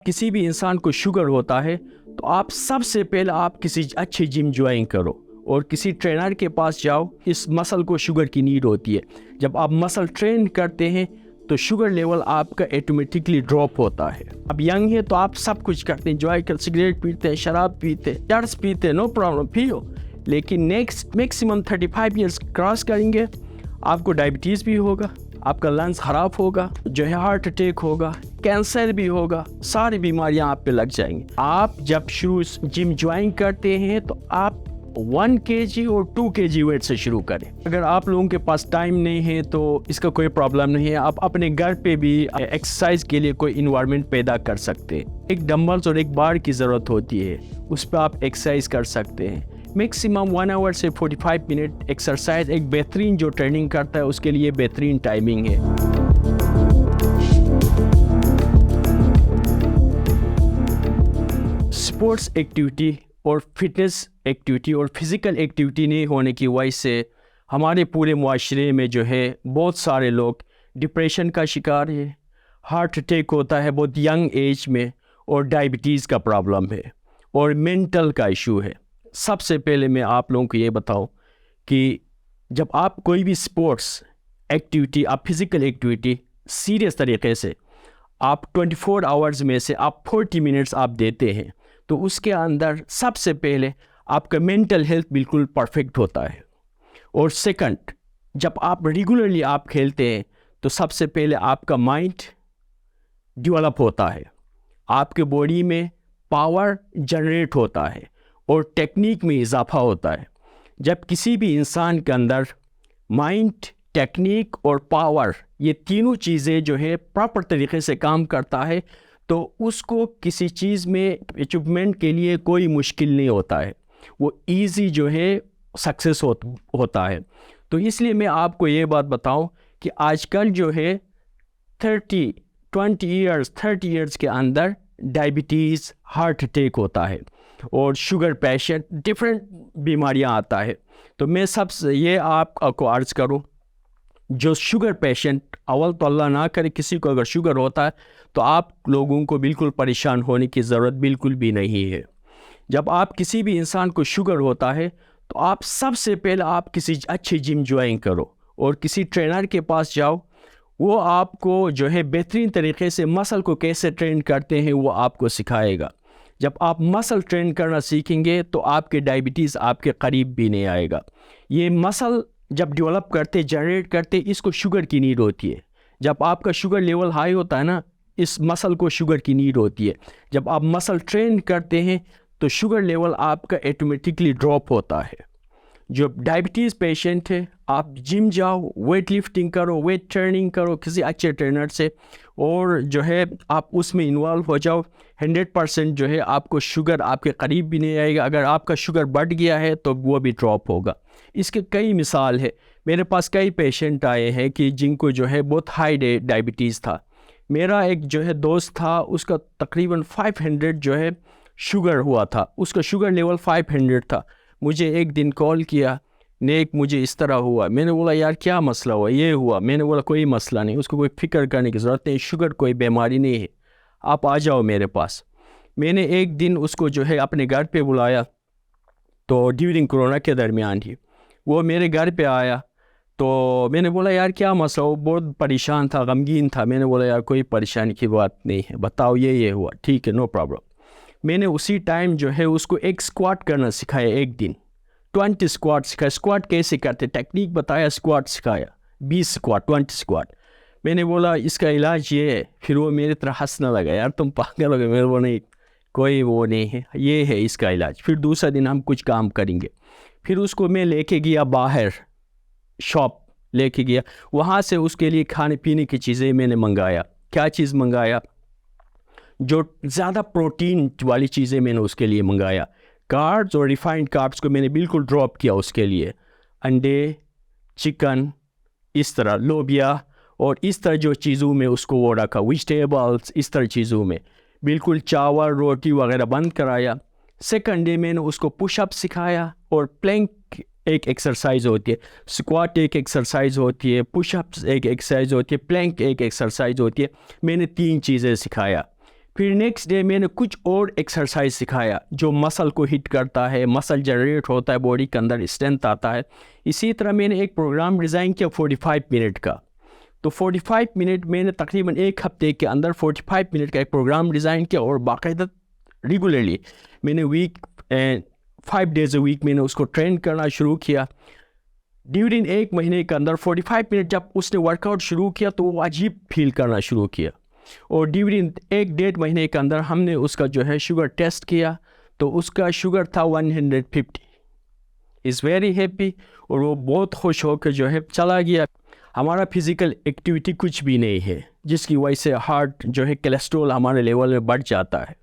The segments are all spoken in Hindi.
किसी भी इंसान को शुगर होता है तो आप सबसे पहले आप किसी अच्छी जिम ज्वाइन करो और किसी ट्रेनर के पास जाओ। इस मसल को शुगर की नीड होती है। जब आप मसल ट्रेन करते हैं तो शुगर लेवल आपका ऑटोमेटिकली ड्रॉप होता है। अब यंग है तो आप सब कुछ करते हैं, एंजॉय कर, सिगरेट पीते हैं, शराब पीते हैं, चर्स पीते हैं, नो प्रॉब्लम, पियो। लेकिन नेक्स्ट मैक्सिमम 35 ईयर्स क्रॉस करेंगे, आपको डायबिटीज़ भी होगा, आपका लंग्स ख़राब होगा, जो है हार्ट अटैक होगा, कैंसर भी होगा, सारी बीमारियां आप पे लग जाएंगी। आप जब शुरू जिम ज्वाइन करते हैं तो आप 1 kg और 2 kg वेट से शुरू करें। अगर आप लोगों के पास टाइम नहीं है तो इसका कोई प्रॉब्लम नहीं है, आप अपने घर पे भी एक्सरसाइज के लिए कोई इन्वायरमेंट पैदा कर सकते हैं। एक डंबल्स और एक बार की ज़रूरत होती है, उस पर आप एक्सरसाइज कर सकते हैं। मैक्सिमम 1 आवर से 45 मिनट एक्सरसाइज एक बेहतरीन जो ट्रेनिंग करता है उसके लिए बेहतरीन टाइमिंग है। स्पोर्ट्स एक्टिविटी और फिटनेस एक्टिविटी और फिज़िकल एक्टिविटी नहीं होने की वजह से हमारे पूरे मुआशरे में जो है बहुत सारे लोग डिप्रेशन का शिकार है, हार्ट अटैक होता है बहुत यंग एज में, और डायबिटीज़ का प्रॉब्लम है और मेंटल का इशू है। सबसे पहले मैं आप लोगों को ये बताऊं कि जब आप कोई भी स्पोर्ट्स एक्टिविटी, आप फिज़िकल एक्टिविटी सीरियस तरीके से आप 24 आवर्स में से आप 40 मिनट्स आप देते हैं तो उसके अंदर सबसे पहले आपका मेंटल हेल्थ बिल्कुल परफेक्ट होता है। और सेकंड, जब आप रेगुलरली आप खेलते हैं तो सबसे पहले आपका माइंड डेवलप होता है, आपके बॉडी में पावर जनरेट होता है और टेक्निक में इजाफा होता है। जब किसी भी इंसान के अंदर माइंड, टेक्निक और पावर, ये तीनों चीज़ें जो है प्रॉपर तरीके से काम करता है तो उसको किसी चीज़ में अचीवमेंट के लिए कोई मुश्किल नहीं होता है, वो इजी जो है सक्सेस होता है। तो इसलिए मैं आपको ये बात बताऊं कि आजकल जो है 30 इयर्स के अंदर डायबिटीज़, हार्ट अटैक होता है और शुगर पेशेंट, डिफरेंट बीमारियां आता है। तो मैं सबसे ये आपको अर्ज़ करूं, जो शुगर पेशेंट, अव्वल तो अल्लाह ना करे किसी को अगर शुगर होता है तो आप लोगों को बिल्कुल परेशान होने की ज़रूरत बिल्कुल भी नहीं है। जब आप किसी भी इंसान को शुगर होता है तो आप सबसे पहले आप किसी अच्छी जिम ज्वाइन करो और किसी ट्रेनर के पास जाओ। वो आपको जो है बेहतरीन तरीके से मसल को कैसे ट्रेन करते हैं वो आपको सिखाएगा। जब आप मसल ट्रेन करना सीखेंगे तो आपके डायबिटीज़ आपके करीब भी नहीं आएगा। ये मसल जब डेवलप करते, जनरेट करते, इसको शुगर की नीड होती है। जब आपका शुगर लेवल हाई होता है ना, इस मसल को शुगर की नीड होती है। जब आप मसल ट्रेन करते हैं तो शुगर लेवल आपका ऑटोमेटिकली ड्रॉप होता है। जो डायबिटीज़ पेशेंट है, आप जिम जाओ, वेट लिफ्टिंग करो, वेट ट्रेनिंग करो किसी अच्छे ट्रेनर से, और जो है आप उसमें इन्वॉल्व हो जाओ। 100% जो है आपको शुगर आपके करीब भी नहीं आएगा। अगर आपका शुगर बढ़ गया है तो वो भी ड्रॉप होगा। इसके कई मिसाल है, मेरे पास कई पेशेंट आए हैं कि जिनको जो है बहुत हाई डायबिटीज़ था। मेरा एक जो है दोस्त था, उसका तकरीबन 500 जो है शुगर हुआ था, उसका शुगर लेवल 500 था। मुझे एक दिन कॉल किया, नेक मुझे इस तरह हुआ। मैंने बोला यार क्या मसला हुआ? ये हुआ। मैंने बोला कोई मसला नहीं, उसको कोई फ़िक्र करने की ज़रूरत नहीं, शुगर कोई बीमारी नहीं है, आप आ जाओ मेरे पास। मैंने एक दिन उसको जो है अपने घर पे बुलाया, तो ड्यूरिंग कोरोना के दरमियान ही वो मेरे घर पे आया। तो मैंने बोला यार क्या मसला? वो बहुत परेशान था, गमगीन था। मैंने बोला यार कोई परेशानी की बात नहीं है, बताओ ये हुआ, ठीक है, नो प्रॉब्लम। मैंने उसी टाइम जो है उसको एक स्क्वाट करना सिखाया, एक दिन 20 स्क्वाट सिखाया। स्क्वाट कैसे करते, टेक्निक बताया, स्क्वाट सिखाया, 20 स्क्वाट, 20 स्क्वाट। मैंने बोला इसका इलाज ये है। फिर वो मेरी तरह हंसने लगा, यार तुम पागल हो गए। मेरे वो नहीं, कोई वो नहीं है, ये है इसका इलाज। फिर दूसरा दिन हम कुछ काम करेंगे। फिर उसको मैं लेके गया बाहर, शॉप लेके गया, वहाँ से उसके लिए खाने पीने की चीज़ें मैंने मंगाया। क्या चीज़ मंगाया? जो ज़्यादा प्रोटीन वाली चीज़ें मैंने उसके लिए मंगाया। कार्ब्स और रिफाइंड कार्ब्स को मैंने बिल्कुल ड्रॉप किया उसके लिए। अंडे, चिकन, इस तरह लोबिया और इस तरह जो चीज़ों में उसको वो रखा, वेजिटेबल्स, इस तरह चीज़ों में बिल्कुल चावल रोटी वगैरह बंद कराया। सेकंड डे मैंने उसको पुशअप सिखाया और प्लैंक एक एक्सरसाइज होती है, स्क्वाट एक एक्सरसाइज होती है, पुशअप्स एक एक्सरसाइज होती है, प्लैंक एक एक्सरसाइज होती है। मैंने 3 चीज़ें सिखाया। फिर नेक्स्ट डे मैंने कुछ और एक्सरसाइज सिखाया जो मसल को हिट करता है, मसल जनरेट होता है, बॉडी के अंदर स्ट्रेंथ आता है। इसी तरह मैंने एक प्रोग्राम डिज़ाइन किया 45 मिनट का। तो 45 मिनट मैंने तकरीबन एक हफ्ते के अंदर 45 मिनट का एक प्रोग्राम डिज़ाइन किया और बाकायदा रेगुलरली मैंने 5 डेज़ अ वीक मैंने उसको ट्रेन करना शुरू किया। ड्यूरिंग एक महीने के अंदर 45 मिनट जब उसने वर्कआउट शुरू किया तो वो अजीब फील करना शुरू किया, और ड्यूरिंग 1-1.5 महीने के अंदर हमने उसका जो है शुगर टेस्ट किया तो उसका शुगर था 150। इज़ वेरी हैप्पी, और वो बहुत खुश होकर जो है चला गया। हमारा फिज़िकल एक्टिविटी कुछ भी नहीं है जिसकी वजह से हार्ट जो है कोलेस्ट्रॉल हमारे लेवल में बढ़ जाता है।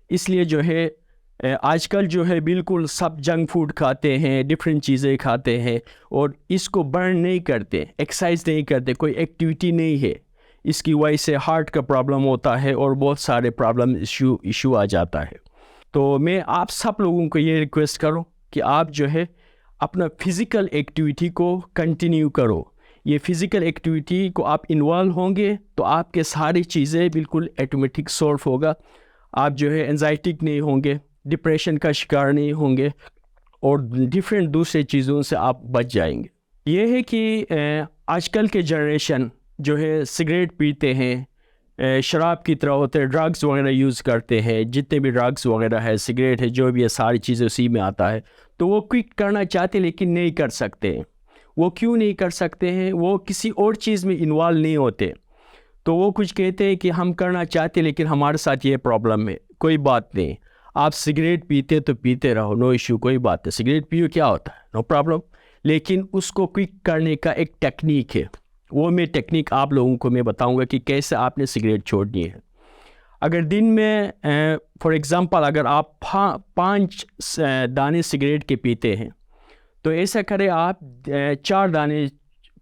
इसलिए जो है आजकल जो है बिल्कुल सब जंक फूड खाते हैं, डिफरेंट चीज़ें खाते हैं और इसको बर्न नहीं करते, एक्सरसाइज नहीं करते, कोई एक्टिविटी नहीं है। इसकी वजह से हार्ट का प्रॉब्लम होता है और बहुत सारे प्रॉब्लम इशू आ जाता है। तो मैं आप सब लोगों को ये रिक्वेस्ट करूं कि आप जो है अपना फिज़िकल एक्टिविटी को कंटिन्यू करो। ये फ़िज़िकल एक्टिविटी को आप इन्वॉल्व होंगे तो आपके सारी चीज़ें बिल्कुल ऑटोमेटिक सॉल्व होगा। आप जो है एंजाइटिक नहीं होंगे, डिप्रेशन का शिकार नहीं होंगे और डिफरेंट दूसरे चीज़ों से आप बच जाएंगे। ये है कि आजकल के जनरेशन जो है सिगरेट पीते हैं, शराब की तरह होते हैं, ड्रग्स वगैरह यूज़ करते हैं। जितने भी ड्रग्स वगैरह है, सिगरेट है, जो भी है, सारी चीज़ें उसी में आता है। तो वो क्विट करना चाहते लेकिन नहीं कर सकते। वो क्यों नहीं कर सकते हैं? वो किसी और चीज़ में इन्वॉल्व नहीं होते। तो वो कुछ कहते हैं कि हम करना चाहते लेकिन हमारे साथ ये प्रॉब्लम है। कोई बात नहीं, आप सिगरेट पीते तो पीते रहो, नो इशू, कोई बात नहीं। सिगरेट पियो, क्या होता है, नो प्रॉब्लम। लेकिन उसको क्विक करने का एक टेक्निक है, वो मैं टेक्निक आप लोगों को मैं बताऊंगा कि कैसे आपने सिगरेट छोड़नी है। अगर दिन में फॉर एग्ज़ाम्पल अगर आप 5 दाने सिगरेट के पीते हैं तो ऐसा करें आप 4 दाने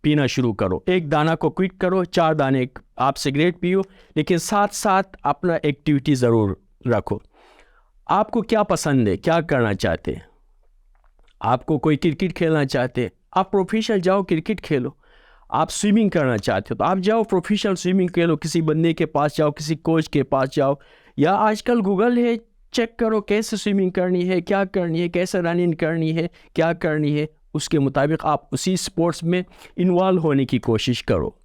पीना शुरू करो। एक दाना को क्विक करो, 4 दाने आप सिगरेट पियो, लेकिन साथ साथ अपना एक्टिविटी ज़रूर रखो। आपको क्या पसंद है, क्या करना चाहते हैं? आपको कोई क्रिकेट खेलना चाहते हैं, आप प्रोफेशनल जाओ क्रिकेट खेलो। आप स्विमिंग करना चाहते हो तो आप जाओ प्रोफेशनल स्विमिंग खेलो, किसी बंदे के पास जाओ, किसी कोच के पास जाओ, या आजकल गूगल है, चेक करो कैसे स्विमिंग करनी है, क्या करनी है, कैसे रनिंग करनी है, क्या करनी है। उसके मुताबिक आप उसी स्पोर्ट्स में इन्वॉल्व होने की कोशिश करो।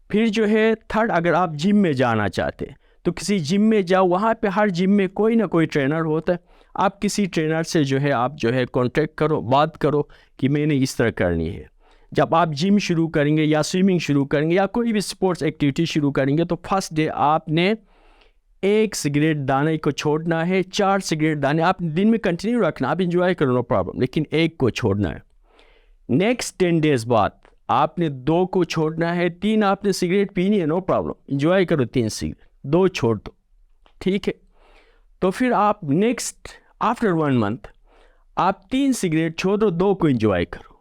फिर जो है थर्ड, अगर आप जिम में जाना चाहते हैं तो किसी जिम में जाओ। वहाँ पे हर जिम में कोई ना कोई ट्रेनर होता है। आप किसी ट्रेनर से जो है आप जो है कांटेक्ट करो, बात करो कि मैंने इस तरह करनी है। जब आप जिम शुरू करेंगे या स्विमिंग शुरू करेंगे या कोई भी स्पोर्ट्स एक्टिविटी शुरू करेंगे तो फर्स्ट डे आपने 1 सिगरेट दाने को छोड़ना है। 4 सिगरेट दाने आप दिन में कंटिन्यू रखना, आप इंजॉय करो, नो प्रॉब्लम, लेकिन 1 को छोड़ना है। नेक्स्ट 10 डेज़ बाद आपने 2 को छोड़ना है। 3 आपने सिगरेट पीनी है, नो प्रॉब्लम, इंजॉय करो 3 सिगरेट, 2 छोड़ दो, ठीक है। तो फिर आप नेक्स्ट आफ्टर 1 मंथ आप 3 सिगरेट छोड़ दो, 2 को इंजॉय करो।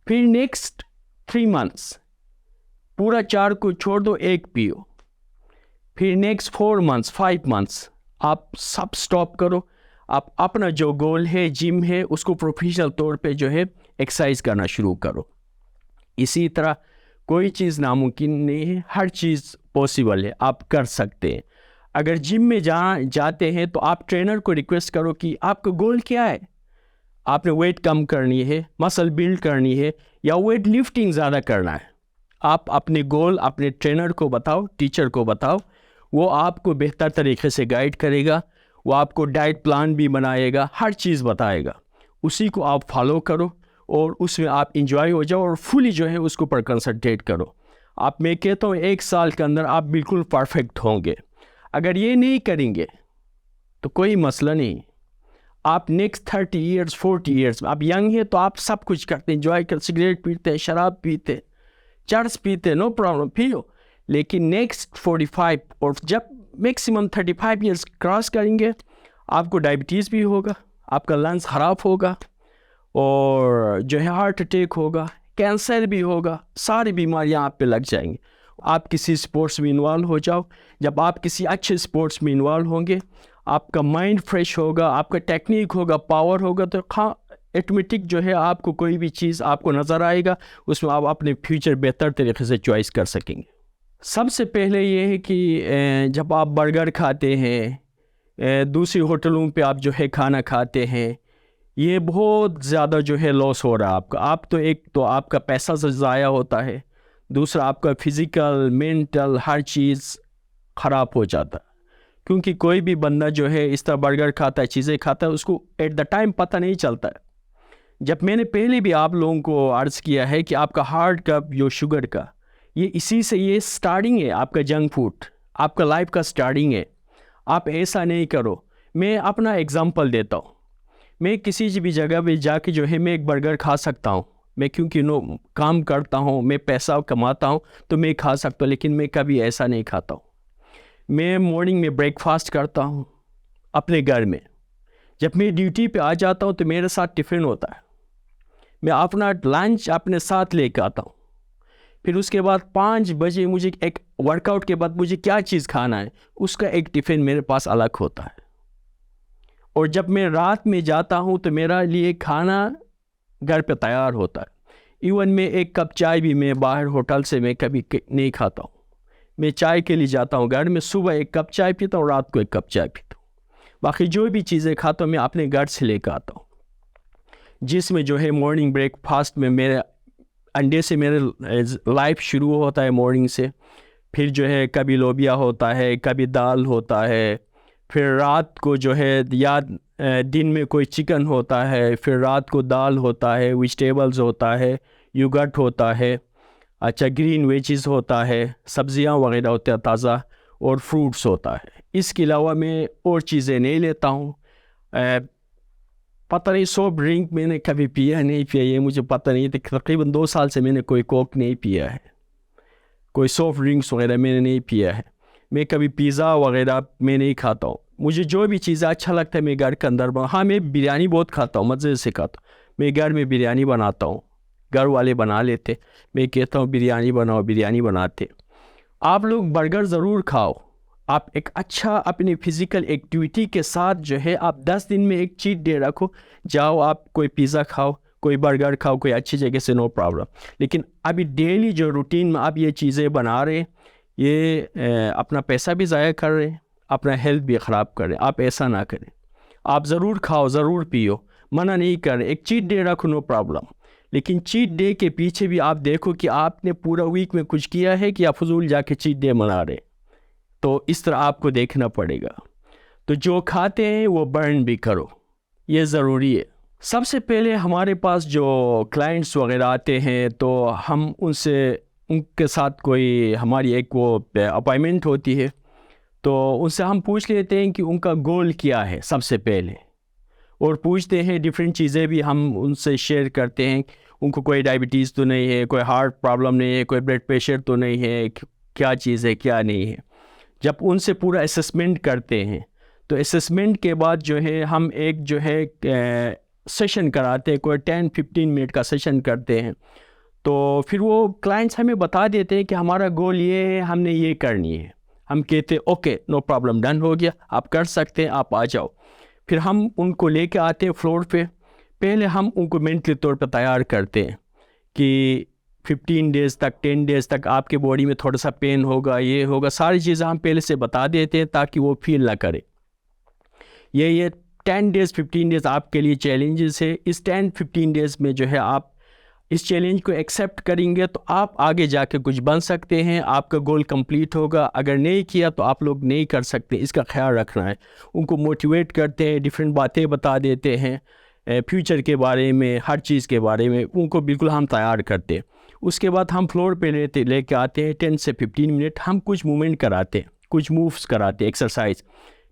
फिर नेक्स्ट 3 मंथ्स पूरा 4 को छोड़ दो, 1 पियो। फिर नेक्स्ट 4 मंथ्स 5 मंथ्स आप सब स्टॉप करो। आप अपना जो गोल है, जिम है, उसको प्रोफेशनल तौर पे जो है एक्सरसाइज करना शुरू करो। इसी तरह कोई चीज़ नामुमकिन नहीं है, हर चीज़ पॉसिबल है, आप कर सकते हैं। अगर जिम में जाते हैं तो आप ट्रेनर को रिक्वेस्ट करो कि आपका गोल क्या है। आपने वेट कम करनी है, मसल बिल्ड करनी है, या वेट लिफ्टिंग ज़्यादा करना है। आप अपने गोल अपने ट्रेनर को बताओ, टीचर को बताओ, वो आपको बेहतर तरीके से गाइड करेगा। वो आपको डाइट प्लान भी बनाएगा, हर चीज़ बताएगा। उसी को आप फॉलो करो और उसमें आप इंजॉय हो जाओ और फुली जो है उसके ऊपर कंसंट्रेट करो। आप, मैं कहता हूँ 1 साल के अंदर आप बिल्कुल परफेक्ट होंगे। अगर ये नहीं करेंगे तो कोई मसला नहीं। आप नेक्स्ट 30 ईयर्स 40 ईयर्स आप यंग हैं तो आप सब कुछ करते हैं, इंजॉय कर, सिगरेट पीते हैं, शराब पीते हैं, चर्स पीते हैं, नो प्रॉब्लम, पियो। लेकिन नेक्स्ट 45 और जब मैक्सिमम 35 ईयर्स क्रॉस करेंगे आपको डायबिटीज़ भी होगा, आपका लंग्स ख़राब होगा और जो है हार्ट अटैक होगा, कैंसर भी होगा, सारी बीमारियां आप पे लग जाएंगी। आप किसी स्पोर्ट्स में इन्वॉल्व हो जाओ। जब आप किसी अच्छे स्पोर्ट्स में इन्वॉल्व होंगे आपका माइंड फ्रेश होगा, आपका टेक्निक होगा, पावर होगा, तो ऑटोमेटिक जो है आपको कोई भी चीज़ आपको नज़र आएगा, उसमें आप अपने फ्यूचर बेहतर तरीके से चॉइस कर सकेंगे। सबसे पहले ये है कि जब आप बर्गर खाते हैं, दूसरी होटलों पे आप जो है खाना खाते हैं, ये बहुत ज़्यादा जो है लॉस हो रहा है आपका। आप तो एक तो आपका पैसा से ज़ाया होता है, दूसरा आपका फिज़िकल मेंटल हर चीज़ ख़राब हो जाता है। क्योंकि कोई भी बंदा जो है इस तरह बर्गर खाता है, चीज़ें खाता है, उसको एट द टाइम पता नहीं चलता है। जब मैंने पहले भी आप लोगों को अर्ज़ किया है कि आपका हार्ट का जो शुगर का ये इसी से ये स्टार्टिंग है, आपका जंक फूड आपका लाइफ का स्टार्टिंग है। आप ऐसा नहीं करो। मैं अपना एग्ज़ाम्पल देता हूँ। मैं किसी भी जगह पे जाके जो है मैं एक बर्गर खा सकता हूँ। मैं क्योंकि काम करता हूँ, मैं पैसा कमाता हूँ, तो मैं खा सकता हूँ, लेकिन मैं कभी ऐसा नहीं खाता हूँ। मैं मॉर्निंग में ब्रेकफास्ट करता हूँ अपने घर में। जब मैं ड्यूटी पे आ जाता हूँ तो मेरे साथ टिफ़िन होता है। मैं अपना लंच अपने साथ लेके आता हूँ। फिर उसके बाद 5 बजे मुझे एक वर्कआउट के बाद मुझे क्या चीज़ खाना है, उसका एक टिफ़िन मेरे पास अलग होता है। और जब मैं रात में जाता हूँ तो मेरा लिए खाना घर पे तैयार होता है। इवन मैं एक कप चाय भी मैं बाहर होटल से मैं कभी नहीं खाता हूँ। मैं चाय के लिए जाता हूँ घर में, सुबह एक कप चाय पीता हूँ, रात को एक कप चाय पीता हूँ। बाकी जो भी चीज़ें खाता हूँ मैं अपने घर से लेकर आता हूँ, जिसमें जो है मॉर्निंग ब्रेकफास्ट में मेरे अंडे से मेरे लाइफ शुरू होता है मॉर्निंग से। फिर जो है कभी लोबिया होता है, कभी दाल होता है, फिर रात को जो है या दिन में कोई चिकन होता है, फिर रात को दाल होता है, वेजिटेबल्स होता है, योगर्ट होता है, अच्छा ग्रीन वेजिस होता है, सब्जियां वगैरह होता है ताज़ा, और फ्रूट्स होता है। इसके अलावा मैं और चीज़ें नहीं लेता हूँ। पता नहीं सॉफ्ट ड्रिंक मैंने कभी पिया नहीं पिया, ये मुझे पता नहीं। तकरीबन 2 साल से मैंने कोई कोक नहीं पिया है, कोई सॉफ्ट ड्रिंक्स वगैरह मैंने नहीं पिया है। मैं कभी पिज़्ज़ा वगैरह मैं नहीं खाता हूँ। मुझे जो भी चीज़ अच्छा लगता है मैं घर के अंदर हाँ, मैं बिरयानी बहुत खाता हूँ, मज़े से खाता हूँ। मैं घर में बिरयानी बनाता हूँ, घर वाले बना लेते, मैं कहता हूँ बिरयानी बनाओ, बिरयानी बनाते। आप लोग बर्गर ज़रूर खाओ। आप एक अच्छा अपनी फ़िज़िकल एक्टिविटी के साथ जो है आप 10 दिन में एक चीट डे रखो। जाओ आप कोई पिज़्ज़ा खाओ, कोई बर्गर खाओ, कोई अच्छी जगह से, नो प्रॉब्लम। लेकिन अभी डेली जो रूटीन में आप ये चीज़ें बना रहे, ये अपना पैसा भी ज़ाया कर रहे हैं, अपना हेल्थ भी ख़राब कर रहे हैं। आप ऐसा ना करें। आप ज़रूर खाओ, ज़रूर पियो, मना नहीं कर रहे। एक चीट डे रखो, नो प्रॉब्लम। लेकिन चीट डे के पीछे भी आप देखो कि आपने पूरा वीक में कुछ किया है कि आप फजूल जाके चीट डे मना रहे। तो इस तरह आपको देखना पड़ेगा। तो जो खाते हैं वो बर्न भी करो, ये ज़रूरी है। सबसे पहले हमारे पास जो क्लाइंट्स वगैरह आते हैं तो हम उनके साथ कोई हमारी एक वो अपॉइंटमेंट होती है, तो उनसे हम पूछ लेते हैं कि उनका गोल क्या है सबसे पहले, और पूछते हैं डिफरेंट चीज़ें भी हम उनसे शेयर करते हैं। उनको कोई डायबिटीज़ तो नहीं है, कोई हार्ट प्रॉब्लम नहीं है, कोई ब्लड प्रेशर तो नहीं है, क्या चीज़ है क्या नहीं है। जब उनसे पूरा असेसमेंट करते हैं तो असेसमेंट के बाद जो है हम एक जो है सेशन कराते हैं, कोई 10-15 मिनट का सेशन करते हैं। तो फिर वो क्लाइंट्स हमें बता देते हैं कि हमारा गोल ये है, हमने ये करनी है। हम कहते हैं ओके नो प्रॉब्लम, डन हो गया, आप कर सकते हैं, आप आ जाओ। फिर हम उनको लेके आते हैं फ्लोर पे। पहले हम उनको मेंटली तौर पर तैयार करते हैं कि 15 डेज़ तक 10 डेज़ तक आपके बॉडी में थोड़ा सा पेन होगा, ये होगा, सारी चीज़ें हम पहले से बता देते हैं ताकि वो फील ना करे। ये 10 डेज़ 15 डेज़ आपके लिए चैलेंजेस है। इस 10-15 डेज़ में जो है आप इस चैलेंज को एक्सेप्ट करेंगे तो आप आगे जाके कुछ बन सकते हैं, आपका गोल कंप्लीट होगा। अगर नहीं किया तो आप लोग नहीं कर सकते, इसका ख्याल रखना है। उनको मोटिवेट करते हैं, डिफरेंट बातें बता देते हैं, फ्यूचर के बारे में, हर चीज़ के बारे में उनको बिल्कुल हम तैयार करते हैं। उसके बाद हम फ्लोर पे लेके आते हैं 10 से 15 मिनट, हम कुछ मूवमेंट कराते हैं, कुछ मूव्स कराते हैं, एक्सरसाइज।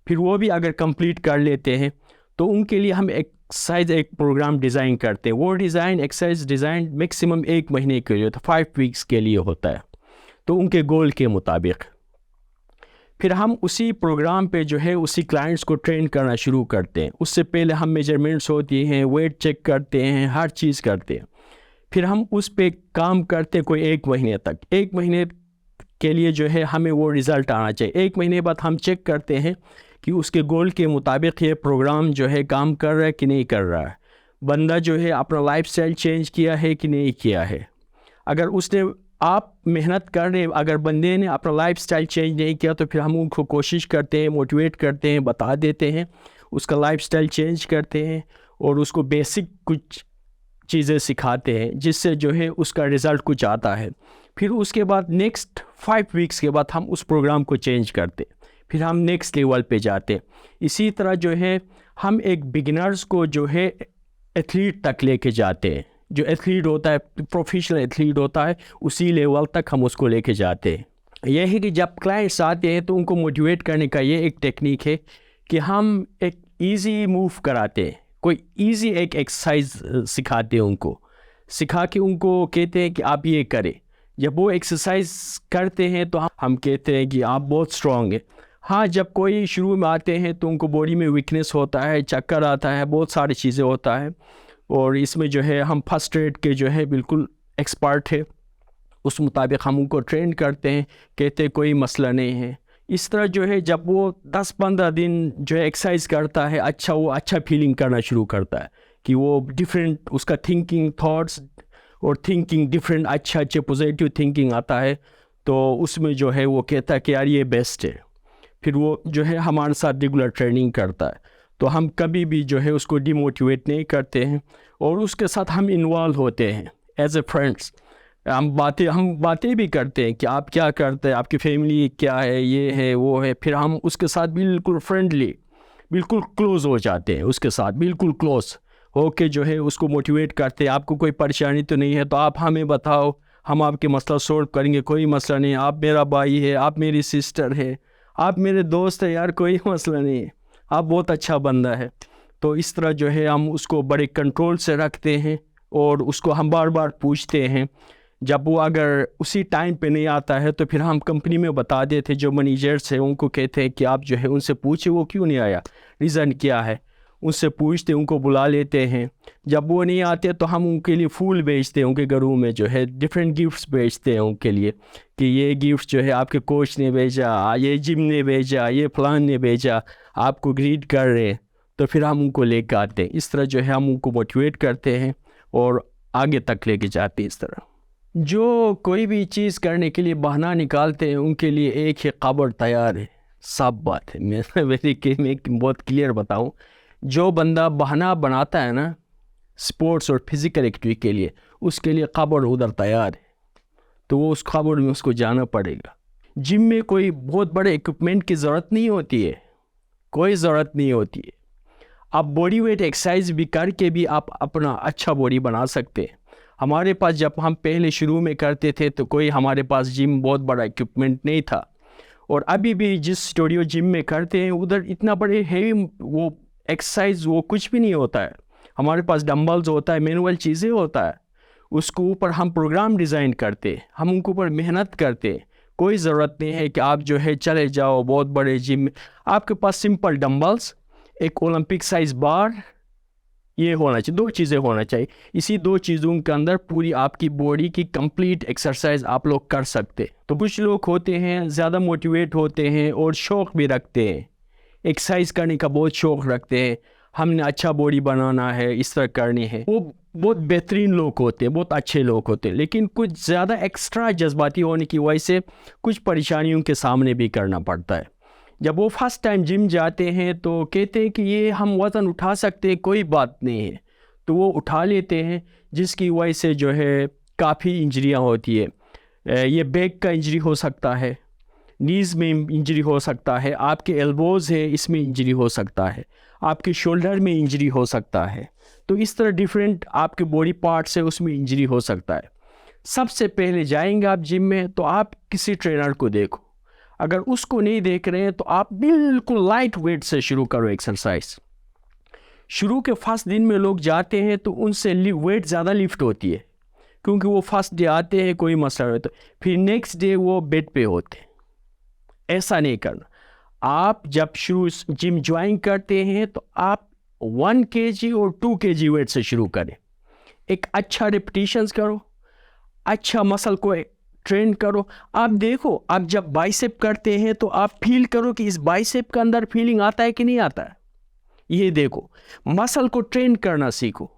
फिर वो भी अगर कंप्लीट कर लेते हैं तो उनके लिए हम एक्सरसाइज एक प्रोग्राम डिज़ाइन करते हैं। वो एक्सरसाइज डिज़ाइन मैक्सिमम 1 महीने के लिए, तो 5 वीक्स के लिए होता है, तो उनके गोल के मुताबिक। फिर हम उसी प्रोग्राम पे जो है उसी क्लाइंट्स को ट्रेन करना शुरू करते हैं। उससे पहले हम मेजरमेंट्स होती हैं, वेट चेक करते हैं, हर चीज़ करते हैं। फिर हम उस पे काम करते कोई 1 महीने तक। 1 महीने के लिए जो है हमें वो रिज़ल्ट आना चाहिए। 1 महीने बाद हम चेक करते हैं कि उसके गोल के मुताबिक ये प्रोग्राम जो है काम कर रहा है कि नहीं कर रहा है। बंदा जो है अपना लाइफस्टाइल चेंज किया है कि नहीं किया है। अगर उसने आप मेहनत कर रहे हैं, अगर बंदे ने अपना लाइफस्टाइल चेंज नहीं किया तो फिर हम उनको कोशिश करते हैं, मोटिवेट करते हैं, बता देते हैं, उसका लाइफस्टाइल चेंज करते हैं और उसको बेसिक कुछ चीज़ें सिखाते हैं जिससे जो है उसका रिज़ल्ट कुछ आता है। फिर उसके बाद नेक्स्ट 5 वीक्स के बाद हम उस प्रोग्राम को चेंज करते, फिर हम नेक्स्ट लेवल पे जाते। इसी तरह जो है हम एक बिगिनर्स को जो है एथलीट तक लेके जाते हैं। जो एथलीट होता है, प्रोफेशनल एथलीट होता है, उसी लेवल तक हम उसको लेके जाते हैं। यह है कि जब क्लाइंट्स आते हैं तो उनको मोटिवेट करने का ये एक टेक्निक है कि हम एक ईजी मूव कराते हैं, कोई ईजी एक एक्सरसाइज सिखाते हैं, उनको सिखा के उनको कहते हैं कि आप ये करें। जब वो एक्सरसाइज करते हैं तो हम कहते हैं कि आप बहुत स्ट्रॉन्ग हैं। हाँ, जब कोई शुरू में आते हैं तो उनको बॉडी में वीकनेस होता है, चक्कर आता है, बहुत सारी चीज़ें होता है और इसमें जो है हम फर्स्ट एड के जो है बिल्कुल एक्सपर्ट है, उस मुताबिक हम उनको ट्रेन करते हैं, कहते हैं कोई मसला नहीं है। इस तरह जो है जब वो 10-15 दिन जो है एक्सरसाइज करता है, वो अच्छा फीलिंग करना शुरू करता है कि वो डिफरेंट, उसका थिंकिंग थॉट्स और थिंकिंग डिफरेंट अच्छे पॉजिटिव थिंकिंग आता है। तो उसमें जो है वो कहता है कि यार ये बेस्ट है। फिर वो जो है हमारे साथ रेगुलर ट्रेनिंग करता है, तो हम कभी भी जो है उसको डिमोटिवेट नहीं करते हैं और उसके साथ हम इन्वॉल्व होते हैं एज ए फ्रेंड्स। हम बातें भी करते हैं कि आप क्या करते हैं, आपकी फैमिली क्या है, ये है वो है। फिर हम उसके साथ बिल्कुल फ्रेंडली, बिल्कुल क्लोज़ हो जाते हैं, उसके साथ बिल्कुल क्लोज़ होके जो है उसको मोटिवेट करते हैं। आपको कोई परेशानी तो नहीं है तो आप हमें बताओ, हम आपके मसला सॉल्व करेंगे, कोई मसला नहीं। आप मेरा भाई है, आप मेरी सिस्टर है, आप मेरे दोस्त है यार, कोई मसला नहीं है, आप बहुत अच्छा बंदा है। तो इस तरह जो है हम उसको बड़े कंट्रोल से रखते हैं और उसको हम बार बार पूछते हैं। जब वो अगर उसी टाइम पे नहीं आता है तो फिर हम कंपनी में बता देते, जो मैनेजर्स हैं उनको कहते हैं कि आप जो है उनसे पूछे वो क्यों नहीं आया, रीज़न क्या है, उनसे पूछते, उनको बुला लेते हैं। जब वो नहीं आते तो हम उनके लिए फूल भेजते हैं, उनके घरों में जो है डिफरेंट गिफ्ट्स भेजते हैं उनके लिए कि ये गिफ्ट जो है आपके कोच ने भेजा, ये जिम ने भेजा, ये फलान ने भेजा, आपको ग्रीट कर रहे हैं। तो फिर हम उनको लेकर आते हैं। इस तरह जो है हम उनको मोटिवेट करते हैं और आगे तक लेके जाते हैं। इस तरह जो कोई भी चीज़ करने के लिए बहाना निकालते हैं उनके लिए एक ही खबर तैयार है, सब बात है। मैं बहुत क्लियर बताऊं, जो बंदा बहाना बनाता है ना स्पोर्ट्स और फिज़िकल एक्टिविटी के लिए, उसके लिए खबर उधर तैयार है, तो वो उस खबर में उसको जाना पड़ेगा। जिम में कोई बहुत बड़े इक्विपमेंट की ज़रूरत नहीं होती है, कोई ज़रूरत नहीं होती है। आप बॉडी वेट एक्सरसाइज भी करके भी आप अपना अच्छा बॉडी बना सकते हैं। हमारे पास जब हम पहले शुरू में करते थे तो कोई हमारे पास जिम बहुत बड़ा इक्विपमेंट नहीं था, और अभी भी जिस स्टूडियो जिम में करते हैं उधर इतना बड़े हेवी वो एक्सरसाइज वो कुछ भी नहीं होता है। हमारे पास डंबल्स होता है, मैनुअल चीज़ें होता है, उसके ऊपर हम प्रोग्राम डिज़ाइन करते, हम उनके ऊपर मेहनत करते। कोई ज़रूरत नहीं है कि आप जो है चले जाओ बहुत बड़े जिम में। आपके पास सिंपल डंबल्स, एक ओलंपिक साइज बार, ये होना चाहिए, 2 चीज़ें होना चाहिए। इसी 2 चीज़ों के अंदर पूरी आपकी बॉडी की कंप्लीट एक्सरसाइज आप लोग कर सकते। तो कुछ लोग होते हैं ज़्यादा मोटिवेट होते हैं और शौक़ भी रखते हैं, एक्सरसाइज करने का बहुत शौक़ रखते हैं, हमने अच्छा बॉडी बनाना है, इस तरह करनी है। वो बहुत बेहतरीन लोग होते हैं, बहुत अच्छे लोग होते हैं, लेकिन कुछ ज़्यादा एक्स्ट्रा जज्बाती होने की वजह से कुछ परेशानियों के सामने भी करना पड़ता है। जब वो फर्स्ट टाइम जिम जाते हैं तो कहते हैं कि ये हम वज़न उठा सकते हैं, कोई बात नहीं है, तो वो उठा लेते हैं, जिसकी वजह से जो है काफ़ी इंजरियां होती है। ये बैक का इंजरी हो सकता है, नीज़ में इंजरी हो सकता है, आपके एल्बोज़ है इसमें इंजरी हो सकता है, आपके शोल्डर में इंजरी हो सकता है। तो इस तरह डिफरेंट आपके बॉडी पार्ट्स है उसमें इंजरी हो सकता है। सबसे पहले जाएंगे आप जिम में तो आप किसी ट्रेनर को देखो, अगर उसको नहीं देख रहे हैं तो आप बिल्कुल लाइट वेट से शुरू करो एक्सरसाइज। शुरू के फर्स्ट दिन में लोग जाते हैं तो उनसे वेट ज़्यादा लिफ्ट होती है, क्योंकि वो फर्स्ट डे आते हैं कोई मसला नहीं, तो फिर नेक्स्ट डे वो बेड पे होते हैं। ऐसा नहीं करना। आप जब शुरू जिम ज्वाइन करते हैं तो आप 1 kg और 2 kg वेट से शुरू करें। एक अच्छा रिपीटिशंस करो, अच्छा मसल को ट्रेन करो। आप देखो, आप जब बाइसेप करते हैं तो आप फील करो कि इस बाइसेप के अंदर फीलिंग आता है कि नहीं आता है। ये देखो, मसल को ट्रेन करना सीखो।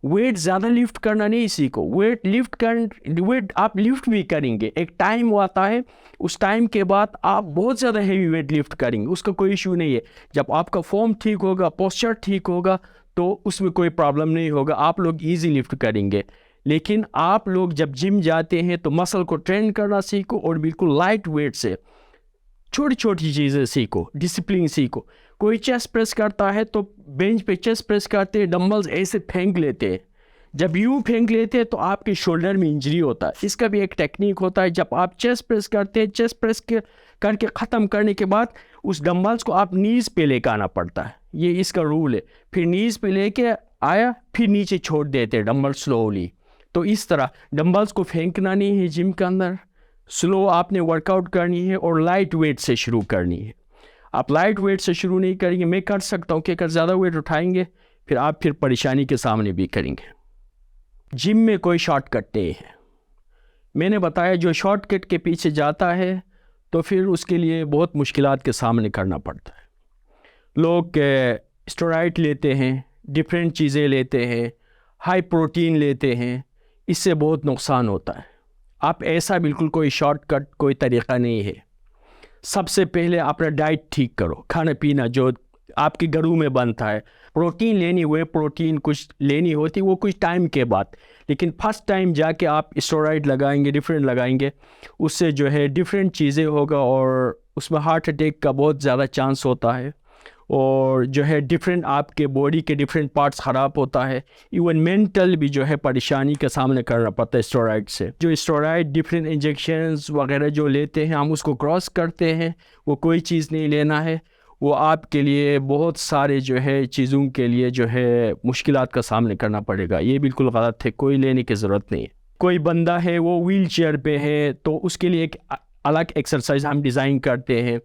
वेट ज़्यादा लिफ्ट करना नहीं सीखो। वेट आप लिफ्ट भी करेंगे, एक टाइम आता है, उस टाइम के बाद आप बहुत ज़्यादा हेवी वेट लिफ्ट करेंगे, उसका कोई इशू नहीं है। जब आपका फॉर्म ठीक होगा, पोस्चर ठीक होगा, तो उसमें कोई प्रॉब्लम नहीं होगा, आप लोग ईजी लिफ्ट करेंगे। लेकिन आप लोग जब जिम जाते हैं तो मसल को ट्रेन करना सीखो और बिल्कुल लाइट वेट से छोटी छोटी चीज़ें सीखो, डिसिप्लिन सीखो। कोई चेस्ट प्रेस करता है तो बेंच पे चेस्ट प्रेस करते हैं, डंबल्स ऐसे फेंक लेते हैं। जब यूँ फेंक लेते हैं तो आपके शोल्डर में इंजरी होता है। इसका भी एक टेक्निक होता है। जब आप चेस्ट प्रेस करते हैं, चेस्ट प्रेस करके ख़त्म करने के बाद उस डंबल्स को आप नीज़ पे लेकर आना पड़ता है, ये इसका रूल है। फिर नीज़ पे लेके आया, फिर नीचे छोड़ देते हैं डंबल स्लोली। तो इस तरह डंबल्स को फेंकना नहीं है जिम के अंदर, स्लो आपने वर्कआउट करनी है और लाइट वेट से शुरू करनी है। आप लाइट वेट से शुरू नहीं करेंगे, मैं कर सकता हूँ कि अगर ज़्यादा वेट उठाएंगे फिर आप परेशानी के सामने भी करेंगे। जिम में कोई शॉर्टकट नहीं है। मैंने बताया जो शॉर्टकट के पीछे जाता है तो फिर उसके लिए बहुत मुश्किलात के सामने करना पड़ता है। लोग स्टेरॉइड लेते हैं, डिफरेंट चीज़ें लेते हैं, हाई प्रोटीन लेते हैं, इससे बहुत नुकसान होता है। आप ऐसा बिल्कुल कोई शॉर्टकट कोई तरीक़ा नहीं है। सबसे पहले अपना डाइट ठीक करो, खाना पीना जो आपके घरों में बनता है। प्रोटीन लेनी हुए प्रोटीन कुछ लेनी होती वो कुछ टाइम के बाद, लेकिन फर्स्ट टाइम जाके आप स्टेरॉइड लगाएंगे, डिफरेंट लगाएंगे, उससे जो है डिफरेंट चीज़ें होगा और उसमें हार्ट अटैक का बहुत ज़्यादा चांस होता है और जो है डिफरेंट आपके बॉडी के डिफरेंट पार्ट्स ख़राब होता है। इवन मेंटल भी जो है परेशानी का सामना करना पड़ता है स्टेरॉइड से। जो स्टेरॉइड डिफरेंट इंजेक्शंस वगैरह जो लेते हैं हम उसको क्रॉस करते हैं, वो कोई चीज़ नहीं लेना है। वो आपके लिए बहुत सारे जो है चीज़ों के लिए जो है मुश्किलात का सामना करना पड़ेगा, ये बिल्कुल गलत है, कोई लेने की ज़रूरत नहीं है। कोई बंदा है वो व्हील चेयर पर है तो उसके लिए एक अलग एक्सरसाइज हम डिज़ाइन करते हैं।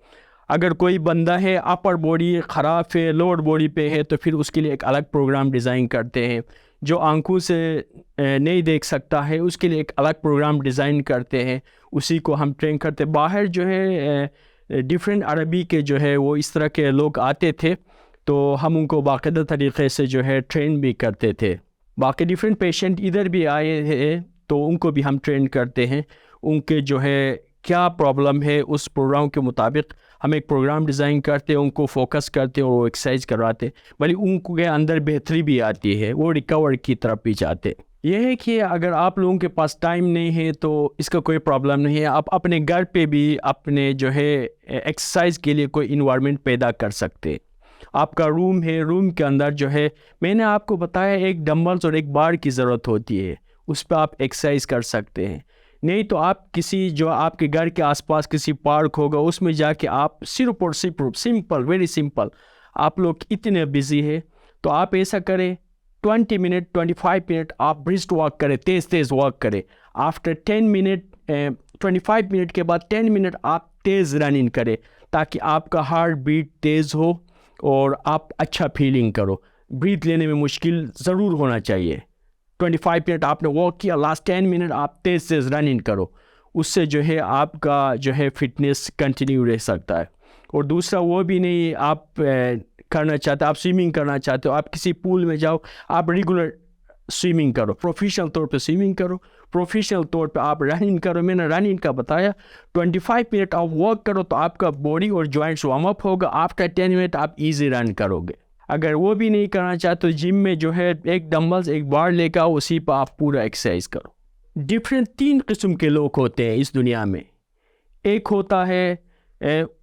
अगर कोई बंदा है अपर बॉडी ख़राब है, लोअर बॉडी पे है, तो फिर उसके लिए एक अलग प्रोग्राम डिज़ाइन करते हैं। जो आंखों से नहीं देख सकता है उसके लिए एक अलग प्रोग्राम डिज़ाइन करते हैं, उसी को हम ट्रेन करते हैं। बाहर जो है डिफरेंट अरबी के जो है वो इस तरह के लोग आते थे तो हम उनको बाकायदा तरीक़े से जो है ट्रेन भी करते थे। बाकी डिफरेंट पेशेंट इधर भी आए हैं तो उनको भी हम ट्रेन करते हैं। उनके जो है क्या प्रॉब्लम है उस प्रोग्राम के मुताबिक हम एक प्रोग्राम डिज़ाइन करते हैं, उनको फोकस करते हैं और वो एक्सरसाइज करवाते हैं, भले उनके अंदर बेहतरी भी आती है, वो रिकवर की तरफ भी जाते हैं। यह है कि अगर आप लोगों के पास टाइम नहीं है तो इसका कोई प्रॉब्लम नहीं है। आप अपने घर पे भी अपने जो है एक्सरसाइज के लिए कोई इन्वायरमेंट पैदा कर सकते हैं। आपका रूम है, रूम के अंदर जो है मैंने आपको बताया एक डंबल्स और एक बार की ज़रूरत होती है, उस पर आप एक्सरसाइज कर सकते हैं। नहीं तो आप किसी जो आपके घर के आसपास किसी पार्क होगा उसमें जाके आप सिर्फ और सिर्फ सिंपल, वेरी सिंपल, आप लोग इतने बिजी है तो आप ऐसा करें 20 मिनट 25 मिनट आप ब्रिस्क वॉक करें, तेज़ तेज़ वॉक करें। आफ्टर 10 मिनट 25 मिनट के बाद 10 मिनट आप तेज़ रनिंग करें ताकि आपका हार्ट बीट तेज़ हो और आप अच्छा फीलिंग करो। ब्रीथ लेने में मुश्किल ज़रूर होना चाहिए। 25 मिनट आपने वॉक किया, लास्ट 10 मिनट आप तेज़ तेज़ रनिंग करो, उससे जो है आपका जो है फिटनेस कंटिन्यू रह सकता है। और दूसरा वो भी नहीं आप करना चाहते, आप स्विमिंग करना चाहते हो, आप किसी पूल में जाओ, आप रेगुलर स्विमिंग करो, प्रोफेशनल तौर पे स्विमिंग करो, प्रोफेशनल तौर पे आप रनिंग करो। मैंने रनिंग का बताया 25 मिनट आप वॉक करो तो आपका बॉडी और जॉइंट्स वार्म अप होगा। आफ्टर 10 मिनट आप ईजी रन करोगे। अगर वो भी नहीं करना चाहते तो जिम में जो है एक डंबल्स एक बार लेकर आओ, उसी पर आप पूरा एक्सरसाइज करो। डिफरेंट 3 किस्म के लोग होते हैं इस दुनिया में। एक होता है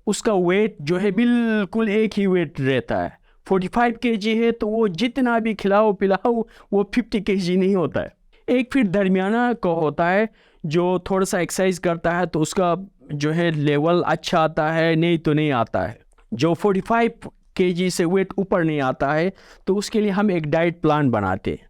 उसका वेट जो है बिल्कुल एक ही वेट रहता है, 45 kg है तो वो जितना भी खिलाओ पिलाओ वो 50 kg नहीं होता है। एक फिर दरमियाना का होता है जो थोड़ा सा एक्सरसाइज करता है तो उसका जो है लेवल अच्छा आता है, नहीं तो नहीं आता है। जो 45 kg से वेट ऊपर नहीं आता है तो उसके लिए हम एक डाइट प्लान बनाते हैं।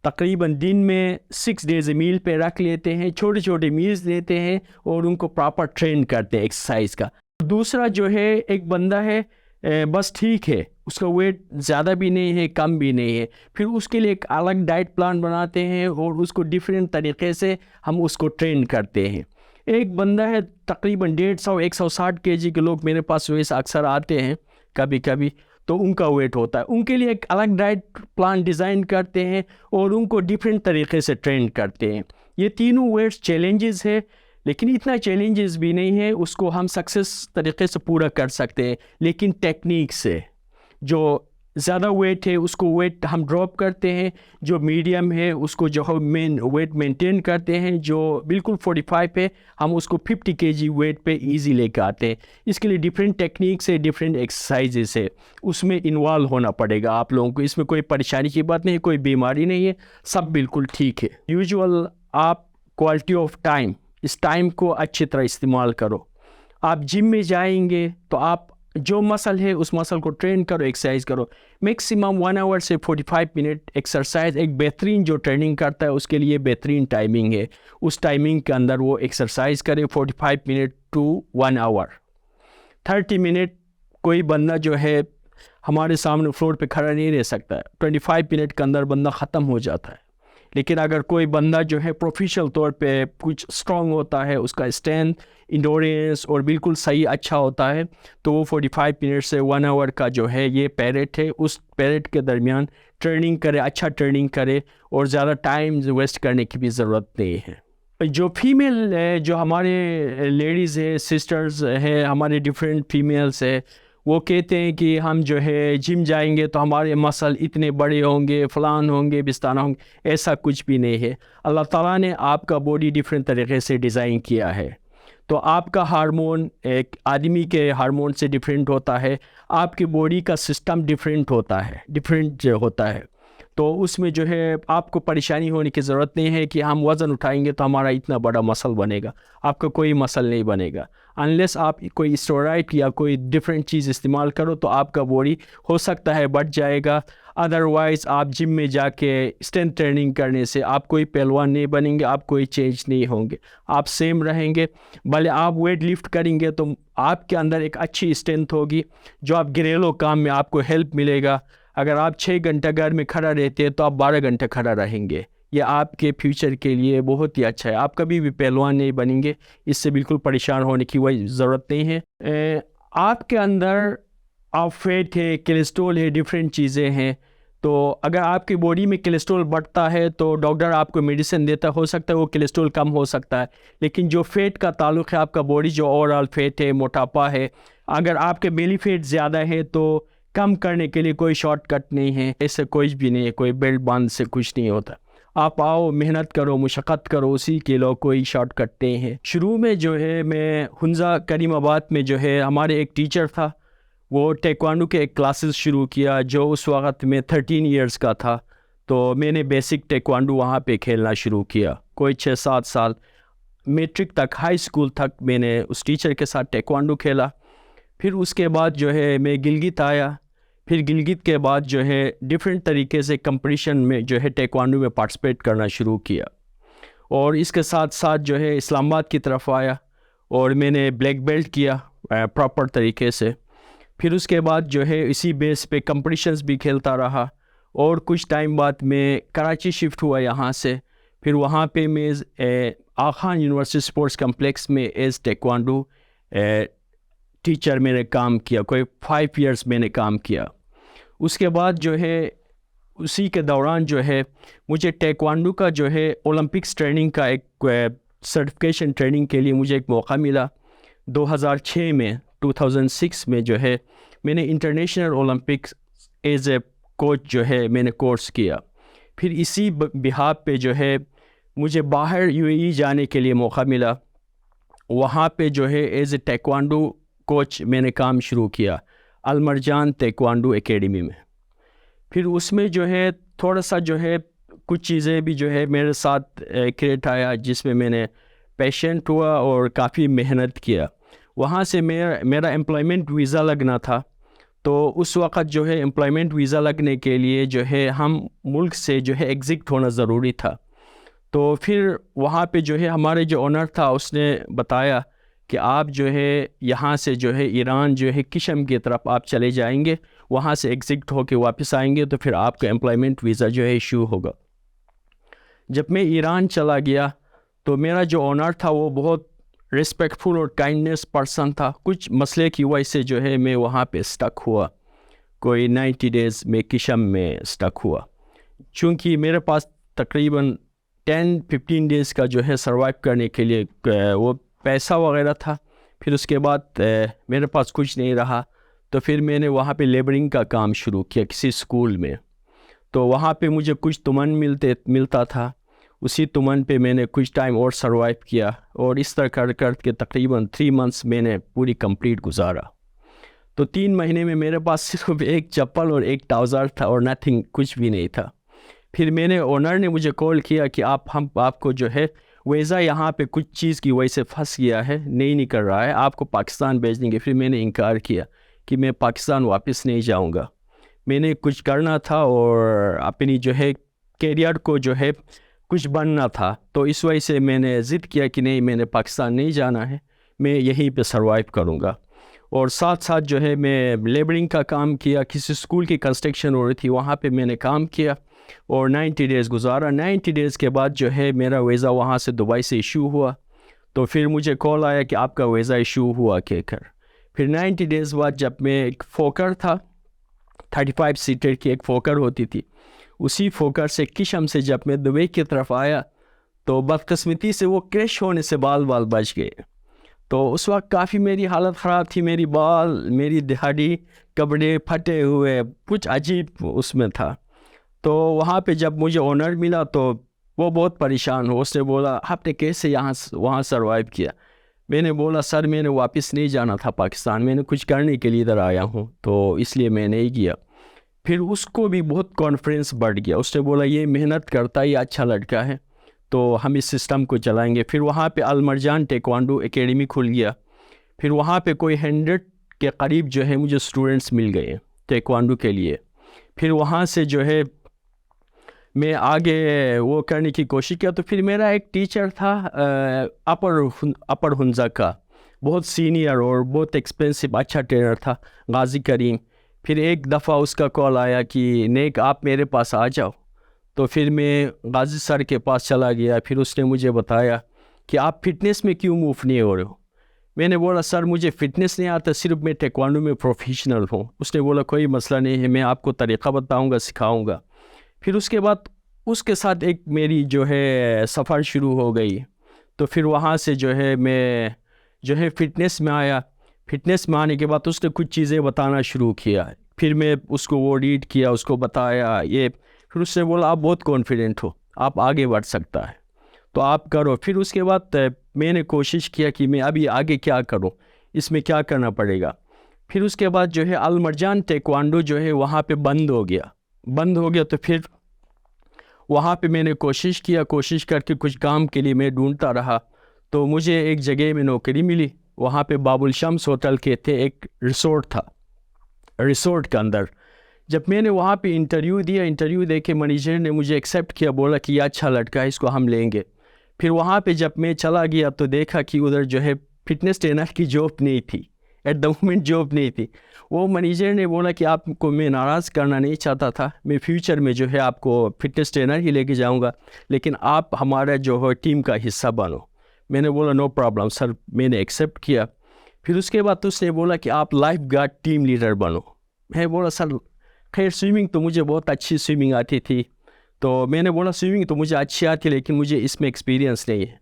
तकरीबन दिन में 6 डेज़ मील पे रख लेते हैं, छोटे छोटे मील्स लेते हैं और उनको प्रॉपर ट्रेन करते हैं एक्सरसाइज का। दूसरा जो है एक बंदा है बस ठीक है, उसका वेट ज़्यादा भी नहीं है कम भी नहीं है, फिर उसके लिए एक अलग डाइट प्लान बनाते हैं और उसको डिफरेंट तरीक़े से हम उसको ट्रेन करते हैं। एक बंदा है तकरीबन 150-160 kg के लोग मेरे पास वैसे अक्सर आते हैं कभी कभी, तो उनका वेट होता है। उनके लिए एक अलग डाइट प्लान डिज़ाइन करते हैं और उनको डिफरेंट तरीके से ट्रेन करते हैं। ये तीनों वेट्स चैलेंजेस है, लेकिन इतना चैलेंजेस भी नहीं है, उसको हम सक्सेस तरीके से पूरा कर सकते हैं। लेकिन टेक्निक से जो ज़्यादा वेट है उसको वेट हम ड्रॉप करते हैं, जो मीडियम है उसको जो हम वेट मेंटेन करते हैं, जो बिल्कुल 45 है हम उसको 50 kg वेट पे इजी लेकर आते हैं। इसके लिए डिफरेंट टेक्निक्स है, डिफरेंट एक्सरसाइजेस है, उसमें इन्वॉल्व होना पड़ेगा आप लोगों को। इसमें कोई परेशानी की बात नहीं है, कोई बीमारी नहीं है, सब बिल्कुल ठीक है। यूजुअल आप क्वालिटी ऑफ टाइम, इस टाइम को अच्छी तरह इस्तेमाल करो। आप जिम में जाएंगे तो आप जो मसल है उस मसल को ट्रेन करो, एक्सरसाइज करो। मैक्सिमम 1 आवर से 45 मिनट एक्सरसाइज एक बेहतरीन जो ट्रेनिंग करता है उसके लिए बेहतरीन टाइमिंग है। उस टाइमिंग के अंदर वो एक्सरसाइज करे 45 मिनट टू 1 आवर। 30 मिनट कोई बंदा जो है हमारे सामने फ्लोर पे खड़ा नहीं रह सकता है, 25 मिनट के अंदर बंदा ख़त्म हो जाता है। लेकिन अगर कोई बंदा जो है प्रोफेशनल तौर पे कुछ स्ट्रॉन्ग होता है, उसका स्ट्रेंथ, इंडोरेंस और बिल्कुल सही अच्छा होता है, तो वो 45 मिनट से 1 आवर का जो है ये पीरियड है, उस पीरियड के दरमियान ट्रेनिंग करे, अच्छा ट्रेनिंग करे और ज़्यादा टाइम वेस्ट करने की भी ज़रूरत नहीं है। जो फीमेल है, जो हमारे लेडीज़ है, सिस्टर्स है, हमारे डिफरेंट फीमेल्स है, वो कहते हैं कि हम जो है जिम जाएंगे तो हमारे मसल इतने बड़े होंगे, फलान होंगे, बिस्ताना होंगे। ऐसा कुछ भी नहीं है। अल्लाह ताला ने आपका बॉडी डिफरेंट तरीके से डिज़ाइन किया है। तो आपका हार्मोन एक आदमी के हार्मोन से डिफरेंट होता है, आपकी बॉडी का सिस्टम डिफरेंट होता है, डिफरेंट होता है। तो उसमें जो है आपको परेशानी होने की ज़रूरत नहीं है कि हम वज़न उठाएंगे तो हमारा इतना बड़ा मसल बनेगा। आपका कोई मसल नहीं बनेगा अनलेस आप कोई स्टेरॉइड या कोई डिफरेंट चीज़ इस्तेमाल करो, तो आपका बॉडी हो सकता है बढ़ जाएगा। अदरवाइज़ आप जिम में जाके स्ट्रेंथ ट्रेनिंग करने से आप कोई पहलवान नहीं बनेंगे, आप कोई चेंज नहीं होंगे, आप सेम रहेंगे। भले आप वेट लिफ्ट करेंगे तो आपके अंदर एक अच्छी स्ट्रेंथ होगी, जो आप घरेलू काम में आपको हेल्प मिलेगा। अगर आप 6 घंटे घर में खड़ा रहते हैं तो आप 12 घंटे खड़ा रहेंगे। ये आपके फ्यूचर के लिए बहुत ही अच्छा है। आप कभी भी पहलवान नहीं बनेंगे, इससे बिल्कुल परेशान होने की कोई ज़रूरत नहीं है। आपके अंदर आप फैट है, कोलेस्ट्रॉल है, डिफरेंट चीज़ें हैं। तो अगर आपकी बॉडी में कोलेस्ट्रॉल बढ़ता है तो डॉक्टर आपको मेडिसिन देता, हो सकता है वो कोलेस्ट्रॉल कम हो सकता है। लेकिन जो फैट का ताल्लुक़ है, आपका बॉडी जो ओवरऑल फैट है, मोटापा है, अगर आपके बेली फैट ज़्यादा है तो कम करने के लिए कोई शॉर्टकट नहीं है, ऐसे कुछ भी नहीं है, कोई बेल्ट बांध से कुछ नहीं होता। आप आओ, मेहनत करो, मुशक्क़त करो, उसी के लिए कोई शॉर्टकट नहीं है। शुरू में जो है मैं हुंजा करीमाबाद में जो है हमारे एक टीचर था, वो टेक्वांडो के एक क्लासेस शुरू किया। जो उस वक़्त मैं 13 इयर्स का था, तो मैंने बेसिक टेक्वांडो वहाँ पे खेलना शुरू किया। कोई 6-7 साल मैट्रिक तक, हाई स्कूल तक मैंने उस टीचर के साथ टेक्वांडो खेला। फिर उसके बाद जो है मैं गिलगित आया। फिर गिलगित के बाद जो है डिफरेंट तरीके से कंपटीशन में जो है टेक्वांडो में पार्टिसिपेट करना शुरू किया। और इसके साथ साथ जो है इस्लामाबाद की तरफ आया और मैंने ब्लैक बेल्ट किया प्रॉपर तरीके से। फिर उसके बाद जो है इसी बेस पे कंपटीशंस भी खेलता रहा। और कुछ टाइम बाद मैं कराची शिफ्ट हुआ यहाँ से। फिर वहाँ पे मैं आखान यूनिवर्सिटी स्पोर्ट्स कम्प्लेक्स में एज टेक्वांडो टीचर मैंने काम किया। कोई 5 इयर्स मैंने काम किया। उसके बाद जो है उसी के दौरान जो है मुझे टेक्वांडो का जो है ओलंपिक्स ट्रेनिंग का एक सर्टिफिकेशन ट्रेनिंग के लिए मुझे एक मौका मिला। 2006 में जो है मैंने international Olympics as a coach जो है मैंने कोर्स किया। फिर इसी बिहाफ पे जो है मुझे बाहर यूएई जाने के लिए मौका मिला। वहाँ पे जो है एज ए टेक्वांडो कोच मैंने काम शुरू किया अलमरजान टेक्वांडो एकेडमी में। फिर उसमें जो है थोड़ा सा जो है कुछ चीज़ें भी जो है मेरे साथ क्रिएट आया, जिसमें मैंने पेशेंट हुआ और काफ़ी मेहनत किया। वहाँ से मेरा एम्प्लॉयमेंट वीज़ा लगना था। तो उस वक़्त जो है एम्प्लॉयमेंट वीज़ा लगने के लिए जो है हम मुल्क से जो है एग्ज़िट होना ज़रूरी था। तो फिर वहाँ पे जो है हमारे जो ओनर था उसने बताया कि आप जो है यहाँ से जो है ईरान जो है किशम की तरफ आप चले जाएंगे, वहाँ से एग्ज़िट होके वापस आएंगे तो फिर आपका एम्प्लॉयमेंट वीज़ा जो है इशू होगा। जब मैं ईरान चला गया तो मेरा जो ओनर था वो बहुत रिस्पेक्टफुल और काइंडनेस पर्सन था। कुछ मसले की वजह से जो है मैं वहाँ पे स्टक हुआ। कोई 90 डेज़ में किशम में स्टक हुआ। चूँकि मेरे पास तकरीबन 10-15 डेज़ का जो है सर्वाइव करने के लिए वो पैसा वगैरह था। फिर उसके बाद मेरे पास कुछ नहीं रहा, तो फिर मैंने वहाँ पे लेबरिंग का काम शुरू किया किसी स्कूल में। तो वहाँ पे मुझे कुछ तुमन मिलता था, उसी तुमन पे मैंने कुछ टाइम और सर्वाइव किया, और इस तरह कर कर के तकरीबन 3 मंथ्स मैंने पूरी कंप्लीट गुजारा। तो 3 महीने में मेरे पास सिर्फ एक चप्पल और एक ट्राउज़र था और नथिंग, कुछ भी नहीं था। फिर मैंने ओनर ने मुझे कॉल किया कि आपको जो है वीज़ा यहाँ पे कुछ चीज़ की वजह से फंस गया है, नहीं निकल रहा है, आपको पाकिस्तान भेज देंगे। फिर मैंने इनकार किया कि मैं पाकिस्तान वापस नहीं जाऊँगा, मैंने कुछ करना था और अपनी जो है कैरियर को जो है कुछ बनना था। तो इस वजह से मैंने ज़िद किया कि नहीं, मैंने पाकिस्तान नहीं जाना है, मैं यहीं पे सर्वाइव करूँगा। और साथ साथ जो है मैं लेबरिंग का काम किया, किसी स्कूल की कंस्ट्रक्शन हो रही थी, वहाँ पे मैंने काम किया और 90 डेज़ गुजारा। 90 डेज़ के बाद जो है मेरा वीज़ा वहाँ से दुबई से इशू हुआ। तो फिर मुझे कॉल आया कि आपका वीज़ा इशू हुआ कहकर। फिर 90 डेज़ बाद जब मैं एक फोकर था, 35 सीटर की एक फोकर होती थी, उसी फोकर से किशम से जब मैं दुबई की तरफ आया तो बदकिस्मती से वो क्रैश होने से बाल बच गए। तो उस वक्त काफ़ी मेरी हालत ख़राब थी, मेरी बाल, मेरी दिहाड़ी, कपड़े फटे हुए, कुछ अजीब उसमें था। तो वहाँ पे जब मुझे ओनर मिला तो वो बहुत परेशान हो, उसने बोला आपने कैसे वहाँ सर्वाइव किया। मैंने बोला सर मैंने वापस नहीं जाना था पाकिस्तान, मैंने कुछ करने के लिए इधर आया हूँ, तो इसलिए मैं नहीं गया। फिर उसको भी बहुत कॉन्फिडेंस बढ़ गया, उसने बोला ये मेहनत करता है, ये अच्छा लड़का है, तो हम इस सिस्टम को चलाएंगे। फिर वहाँ पे अल-मरजान टेक्वांडो एकेडमी खुल गया। फिर वहाँ पे कोई 100 के करीब जो है मुझे स्टूडेंट्स मिल गए टेक्वांडो के लिए। फिर वहाँ से जो है मैं आगे वो करने की कोशिश किया। तो फिर मेरा एक टीचर था अपर हुंजा का, बहुत सीनियर और बहुत एक्सपेंसिव अच्छा ट्रेनर था, गाजी करीम। फिर एक दफ़ा उसका कॉल आया कि नेक आप मेरे पास आ जाओ। तो फिर मैं गाजी सर के पास चला गया। फिर उसने मुझे बताया कि आप फ़िटनेस में क्यों मूव नहीं हो रहे हो। मैंने बोला सर मुझे फ़िटनेस नहीं आता, सिर्फ मैं टेक्वांडो में प्रोफेशनल हूँ। उसने बोला कोई मसला नहीं है, मैं आपको तरीक़ा बताऊँगा, सिखाऊँगा। फिर उसके बाद उसके साथ एक मेरी जो है सफ़र शुरू हो गई। तो फिर वहाँ से जो है मैं जो है फ़िटनेस में आया। फ़िटनेस में आने के बाद उसने कुछ चीज़ें बताना शुरू किया। फिर मैं उसको वो रीड किया, उसको बताया ये। फिर उसने बोला आप बहुत कॉन्फिडेंट हो, आप आगे बढ़ सकता है, तो आप करो। फिर उसके बाद मैंने कोशिश किया कि मैं अभी आगे क्या करूं, इसमें क्या करना पड़ेगा। फिर उसके बाद जो है अल-मरजान टेक्वांडो जो है वहाँ पे बंद हो गया। तो फिर वहाँ पे मैंने कोशिश करके कुछ काम के लिए मैं ढूंढता रहा। तो मुझे एक जगह में नौकरी मिली, वहाँ पे बाबुल शम्स होटल के थे, एक रिसोर्ट था, रिसोर्ट के अंदर। जब मैंने वहाँ पे इंटरव्यू दे के मैनेजर ने मुझे एक्सेप्ट किया, बोला कि ये अच्छा लड़का है, इसको हम लेंगे। फिर वहाँ पे जब मैं चला गया तो देखा कि उधर जो है फिटनेस ट्रेनर की जॉब नहीं थी, एट द मोमेंट जॉब नहीं थी। वो मैनेजर ने बोला कि आपको मैं नाराज़ करना नहीं चाहता था, मैं फ्यूचर में जो है आपको फिटनेस ट्रेनर ही लेके जाऊँगा, लेकिन आप हमारा जो है टीम का हिस्सा बनो। मैंने बोला नो प्रॉब्लम सर, मैंने एक्सेप्ट किया। फिर उसके बाद तो उसने बोला कि आप लाइफ गार्ड टीम लीडर बनो। मैं बोला सर खैर स्विमिंग तो मुझे बहुत अच्छी स्विमिंग आती थी। तो मैंने बोला स्विमिंग तो मुझे अच्छी आती है, लेकिन मुझे इसमें एक्सपीरियंस नहीं है।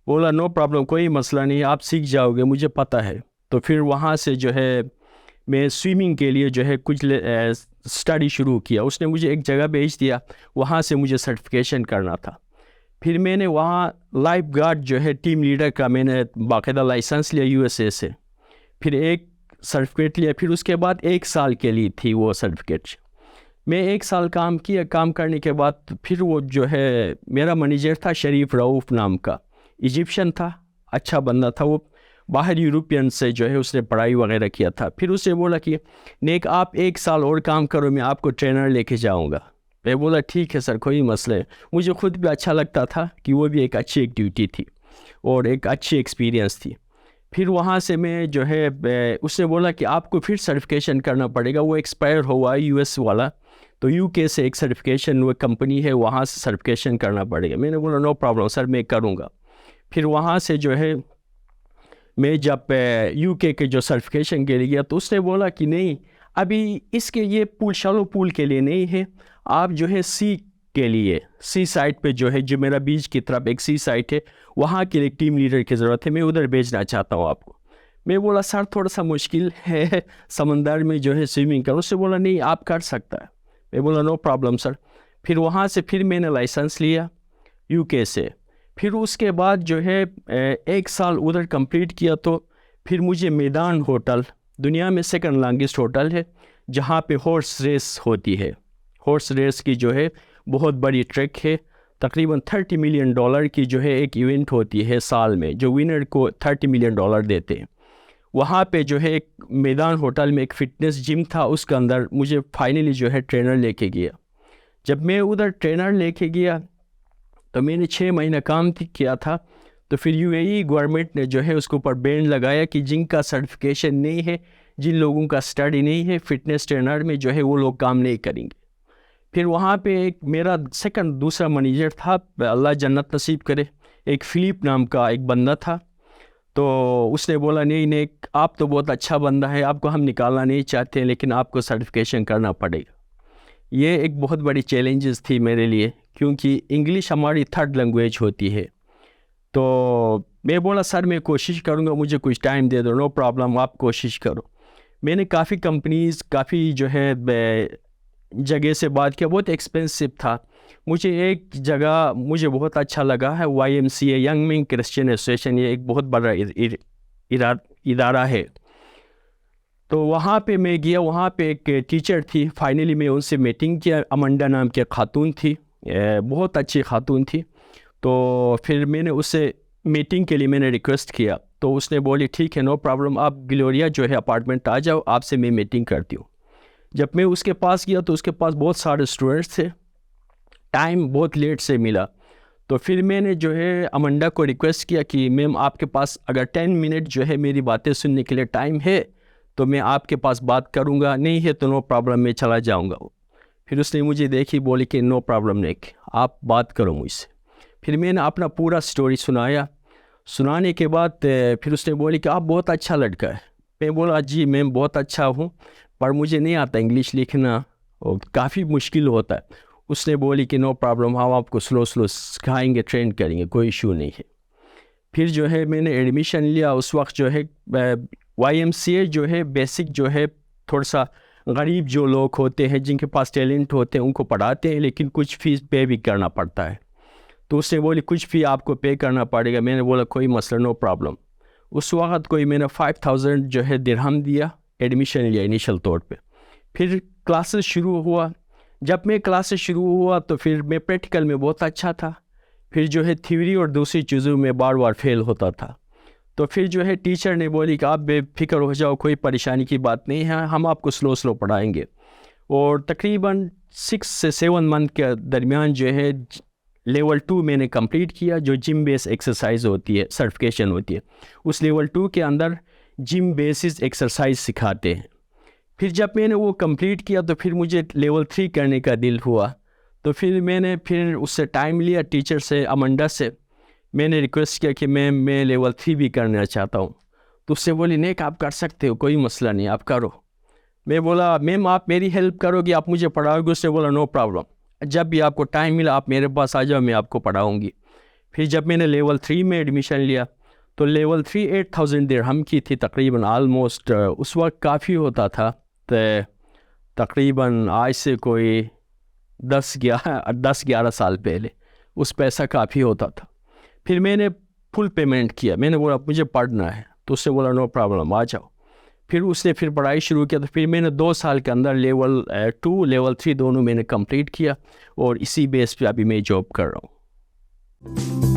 बोला नो प्रॉब्लम, कोई मसला नहीं, आप सीख जाओगे, मुझे पता है। तो फिर वहाँ से जो है मैं स्विमिंग के लिए जो है कुछ स्टडी शुरू किया। उसने मुझे एक जगह भेज दिया, वहाँ से मुझे सर्टिफिकेशन करना था। फिर मैंने वहाँ लाइफ गार्ड जो है टीम लीडर का मैंने बाकायदा लाइसेंस लिया USA से, फिर एक सर्टिफिकेट लिया। फिर उसके बाद 1 साल के लिए थी वो सर्टिफिकेट। मैं 1 साल काम किया। काम करने के बाद फिर वो जो है मेरा मैनेजर था शरीफ रऊफ़ नाम का, इजिप्शियन था, अच्छा बंदा था। वो बाहर यूरोपियन से जो है उसने पढ़ाई वगैरह किया था। फिर उससे बोला कि नेक आप 1 साल और काम करो, मैं आपको ट्रेनर लेके जाऊंगा। मैं बोला ठीक है सर, कोई मसला है। मुझे खुद भी अच्छा लगता था कि वो भी एक अच्छी ड्यूटी थी और एक अच्छी एक्सपीरियंस थी। फिर वहाँ से मैं जो है उसने बोला कि आपको फिर सर्टिफिकेशन करना पड़ेगा, वो एक्सपायर हुआ US वाला। तो UK से एक सर्टिफिकेशन वो कंपनी है, वहाँ से सर्टिफिकेशन करना पड़ेगा। मैंने बोला नो प्रॉब्लम सर, मैं करूँगा। फिर वहाँ से जो है मैं जब UK के जो सर्टिफिकेशन के लिए गया तो उसने बोला कि नहीं, अभी इसके ये पूल शैलो पूल के लिए नहीं है, आप जो है सी के लिए, सी साइट पे जो है, जो मेरा बीच की तरफ एक सी साइट है, वहाँ के लिए टीम लीडर की ज़रूरत है, मैं उधर भेजना चाहता हूँ आपको। मैं बोला सर थोड़ा सा मुश्किल है समंदर में जो है स्विमिंग करना। उससे बोला नहीं आप कर सकता है। मैं बोला नो प्रॉब्लम सर। फिर वहाँ से फिर मैंने लाइसेंस लिया यूके से। फिर उसके बाद जो है 1 साल उधर कंप्लीट किया, तो फिर मुझे मैदान होटल, दुनिया में सेकंड लॉन्गेस्ट होटल है जहाँ पे हॉर्स रेस होती है। हॉर्स रेस की जो है बहुत बड़ी ट्रैक है, तकरीबन $30 मिलियन की जो है एक इवेंट होती है साल में, जो विनर को $30 मिलियन देते हैं। वहाँ पे जो है एक मैदान होटल में एक फ़िटनेस जिम था, उसके अंदर मुझे फाइनली जो है ट्रेनर लेके गया। जब मैं उधर ट्रेनर लेके गया तो मैंने 6 महीना काम किया था। तो फिर यूएई गवर्नमेंट ने जो है उसके ऊपर बैन लगाया कि जिनका सर्टिफिकेशन नहीं है, जिन लोगों का स्टडी नहीं है फिटनेस ट्रेनर में, जो है वो लोग काम नहीं करेंगे। फिर वहाँ पे एक मेरा दूसरा मैनेजर था, अल्लाह जन्नत नसीब करे, एक फ़िलिप नाम का एक बंदा था। तो उसने बोला नहीं आप तो बहुत अच्छा बंदा है, आपको हम निकालना नहीं चाहते हैं, लेकिन आपको सर्टिफिकेशन करना पड़ेगा। ये एक बहुत बड़ी चैलेंजेस थी मेरे लिए, क्योंकि इंग्लिश हमारी थर्ड लैंग्वेज होती है। तो मैं बोला सर मैं कोशिश करूँगा, मुझे कुछ टाइम दे दो। नो प्रॉब्लम, आप कोशिश करो। मैंने काफ़ी कंपनीज़, काफ़ी जो है जगह से बात किया, बहुत एक्सपेंसिव था। मुझे एक जगह मुझे बहुत अच्छा लगा है, YMCA young man Christian association, ये एक बहुत बड़ा इदारा है। तो वहाँ पे मैं गया, वहाँ पे एक टीचर थी, फाइनली मैं उनसे मीटिंग किया। अमंडा नाम की खातून थी, बहुत अच्छी खातून थी। तो फिर मैंने उससे मीटिंग के लिए मैंने रिक्वेस्ट किया, तो उसने बोली ठीक है नो प्रॉब्लम, आप ग्लोरिया जो है अपार्टमेंट आ जाओ, आपसे मैं मीटिंग करती हूँ। जब मैं उसके पास गया तो उसके पास बहुत सारे स्टूडेंट्स थे, टाइम बहुत लेट से मिला। तो फिर मैंने जो है अमंडा को रिक्वेस्ट किया कि मैम आपके पास अगर 10 मिनट जो है मेरी बातें सुनने के लिए टाइम है तो मैं आपके पास बात करूँगा, नहीं है तो नो प्रॉब्लम, मैं चला जाऊँगा। फिर उसने मुझे देखी, बोली कि नो प्रॉब्लम नहीं, आप बात करो मुझसे। फिर मैंने अपना पूरा स्टोरी सुनाया। सुनाने के बाद फिर उसने बोली कि आप बहुत अच्छा लड़का है। मैं बोला जी मैम बहुत अच्छा हूँ, पर मुझे नहीं आता इंग्लिश लिखना और काफ़ी मुश्किल होता है। उसने बोली कि नो प्रॉब्लम, हम आपको स्लो सिखाएंगे, ट्रेन करेंगे, कोई इशू नहीं है। फिर जो है मैंने एडमिशन लिया। उस वक्त जो है YMCA जो है बेसिक जो है थोड़ा सा गरीब जो लोग होते हैं, जिनके पास टैलेंट होते हैं, उनको पढ़ाते हैं, लेकिन कुछ फ़ीस पे भी करना पड़ता है। तो उसने बोली कुछ फ़ी आपको पे करना पड़ेगा। मैंने बोला कोई मसला, नो प्रॉब्लम। उस वक्त कोई मैंने 5000 जो है दिरहम दिया, एडमिशन लिया इनिशियल तौर पे। फिर क्लासेस शुरू हुआ। जब मैं क्लासेस शुरू हुआ तो फिर मैं प्रैक्टिकल में बहुत अच्छा था, फिर जो है थ्योरी और दूसरी चीज़ों में बार बार फेल होता था। तो फिर जो है टीचर ने बोली कि आप बेफिक्र हो जाओ, कोई परेशानी की बात नहीं है, हम आपको स्लो पढ़ाएंगे। और तकरीबन 6 से 7 मंथ के दरमियान जो है लेवल 2 मैंने कंप्लीट किया, जो जिम बेस एक्सरसाइज होती है, सर्टिफिकेशन होती है। उस लेवल 2 के अंदर जिम बेसिस एक्सरसाइज सिखाते हैं। फिर जब मैंने वो कंप्लीट किया तो फिर मुझे लेवल 3 करने का दिल हुआ। तो फिर मैंने उससे टाइम लिया, टीचर से, अमंडा से मैंने रिक्वेस्ट किया कि मैं लेवल 3 भी करना चाहता हूँ। तो उससे बोली नहीं आप कर सकते हो, कोई मसला नहीं, आप करो। मैं बोला मैम आप मेरी हेल्प करोगी, आप मुझे पढ़ाओगे? उससे बोला नो प्रॉब्लम, जब भी आपको टाइम मिला आप मेरे पास आ जाओ, मैं आपको पढ़ाऊँगी। फिर जब मैंने लेवल 3 में एडमिशन लिया तो लेवल 3 8000 दिरहम की थी तकरीबन, आलमोस्ट उस वक्त काफ़ी होता था। तो तकरीबन आज से कोई 10-11 साल पहले उस पैसा काफ़ी होता था। फिर मैंने फुल पेमेंट किया, मैंने बोला मुझे पढ़ना है। तो उससे बोला नो प्रॉब्लम, आ जाओ। फिर उसने फिर पढ़ाई शुरू किया। तो फिर मैंने 2 साल के अंदर लेवल 2 लेवल 3 दोनों मैंने कंप्लीट किया, और इसी बेस पे अभी मैं जॉब कर रहा हूँ।